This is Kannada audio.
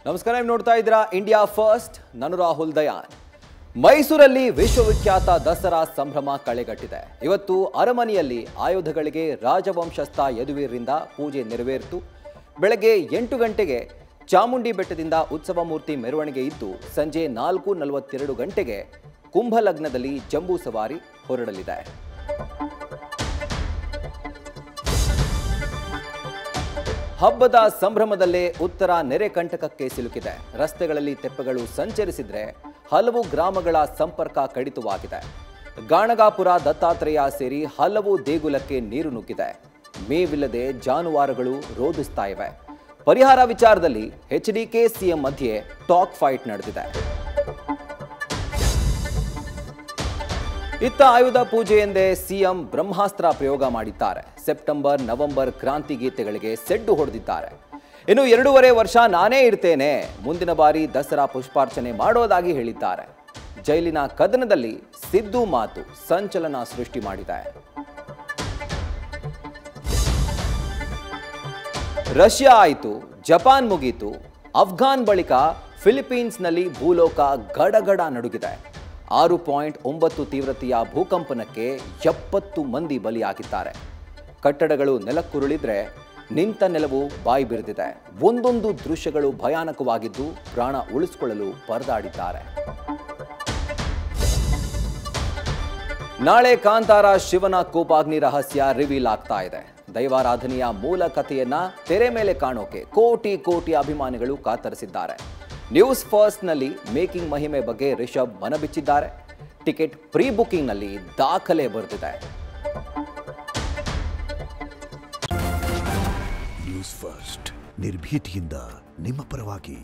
ನಮಸ್ಕಾರ, ನೀವು ನೋಡ್ತಾ ಇದ್ದೀರಾ ಇಂಡಿಯಾ ಫಸ್ಟ್. ನಾನು ರಾಹುಲ್ ದಯಾನ್. ಮೈಸೂರಲ್ಲಿ ವಿಶ್ವವಿಖ್ಯಾತ ದಸರಾ ಸಂಭ್ರಮ ಕಳೆಗಟ್ಟಿದೆ. ಇವತ್ತು ಅರಮನೆಯಲ್ಲಿ ಆಯುಧಗಳಿಗೆ ರಾಜವಂಶಸ್ಥ ಯದುವೀರರಿಂದ ಪೂಜೆ ನೆರವೇರಿತು. ಬೆಳಗ್ಗೆ 8 ಗಂಟೆಗೆ ಚಾಮುಂಡಿ ಬೆಟ್ಟದಿಂದ ಉತ್ಸವ ಮೂರ್ತಿ ಮೆರವಣಿಗೆ ಇದ್ದು ಸಂಜೆ 4:42 ಗಂಟೆಗೆ ಕುಂಭಲಗ್ನದಲ್ಲಿ ಜಂಬೂ ಸವಾರಿ ಹೊರಡಲಿದೆ. ಹಬ್ಬದ ಸಂಭ್ರಮದಲ್ಲೇ ಉತ್ತರ ನೆರೆ ಕಂಟಕಕ್ಕೆ ಸಿಲುಕಿದೆ. ರಸ್ತೆಗಳಲ್ಲಿ ತೆಪ್ಪಗಳು ಸಂಚರಿಸಿದ್ರೆ ಹಲವು ಗ್ರಾಮಗಳ ಸಂಪರ್ಕ ಕಡಿತವಾಗಿದೆ. ಗಾಣಗಾಪುರ, ದತ್ತಾತ್ರೇಯ ಸೇರಿ ಹಲವು ದೇಗುಲಕ್ಕೆ ನೀರು ನುಗ್ಗಿದೆ. ಮೇವಿಲ್ಲದೆ ಜಾನುವಾರುಗಳು ರೋಧಿಸ್ತಾ ಇವೆ. ಪರಿಹಾರ ವಿಚಾರದಲ್ಲಿ ಎಚ್ಡಿಕೆ ಸಿಎಂ ಮಧ್ಯೆ ಟಾಕ್ ಫೈಟ್ ನಡೆದಿದೆ. ಇತ್ತ ಆಯುಧ ಪೂಜೆ ಎಂದೇ ಸಿಎಂ ಬ್ರಹ್ಮಾಸ್ತ್ರ ಪ್ರಯೋಗ ಮಾಡಿದ್ದಾರೆ. ಸೆಪ್ಟೆಂಬರ್, ನವೆಂಬರ್ ಕ್ರಾಂತಿ ಗೀತೆಗಳಿಗೆ ಸೆಡ್ಡು ಹೊಡೆದಿದ್ದಾರೆ. ಇನ್ನು 2.5 ವರ್ಷ ನಾನೇ ಇರ್ತೇನೆ, ಮುಂದಿನ ಬಾರಿ ದಸರಾ ಪುಷ್ಪಾರ್ಚನೆ ಮಾಡೋದಾಗಿ ಹೇಳಿದ್ದಾರೆ. ಜೈಲಿನ ಕದನದಲ್ಲಿ ಸಿದ್ದು ಮಾತು ಸಂಚಲನ ಸೃಷ್ಟಿ ಮಾಡಿದೆ. ರಷ್ಯಾ ಆಯಿತು, ಜಪಾನ್ ಮುಗೀತು, ಅಫ್ಘಾನ್ ಬಳಿಕ ಫಿಲಿಪೀನ್ಸ್ನಲ್ಲಿ ಭೂಲೋಕ ಗಡಗಡ ನಡುಗಿದೆ. 6.9 ತೀವ್ರತೆಯ ಭೂಕಂಪನಕ್ಕೆ 70 ಮಂದಿ ಬಲಿಯಾಗಿದ್ದಾರೆ. ಕಟ್ಟಡಗಳು ನೆಲಕ್ಕುರುಳಿದ್ರೆ ನಿಂತ ನೆಲವು ಬಾಯಿ ಬಿರಿದಿದೆ. ಒಂದೊಂದು ದೃಶ್ಯಗಳು ಭಯಾನಕವಾಗಿದ್ದು ಪ್ರಾಣ ಉಳಿಸಿಕೊಳ್ಳಲು ಪರದಾಡಿದ್ದಾರೆ. ನಾಳೆ ಕಾಂತಾರ ಶಿವನ ಕೋಪಾಗ್ನಿ ರಹಸ್ಯ ರಿವೀಲ್ ಆಗ್ತಾ ಇದೆ. ದೈವಾರಾಧನೆಯ ಮೂಲ ಕಥೆಯನ್ನ ತೆರೆ ಮೇಲೆ ಕಾಣೋಕೆ ಕೋಟಿ ಅಭಿಮಾನಿಗಳು ಕಾತರಿಸಿದ್ದಾರೆ. ನ್ಯೂಸ್ ಫಸ್ಟ್ನಲ್ಲಿ ಮೇಕಿಂಗ್ ಮಹಿಮೆ ಬಗ್ಗೆ ರಿಷಬ್ ಮನಬಿಚ್ಚಿದ್ದಾರೆ. ಟಿಕೆಟ್ ಪ್ರೀ ಬುಕಿಂಗ್ನಲ್ಲಿ ದಾಖಲೆ ಬರೆದಿದೆ. ನ್ಯೂಸ್ ಫಸ್ಟ್ ನಿರ್ಭೀತಿಯಿಂದ ನಿಮ್ಮ ಪರವಾಗಿ.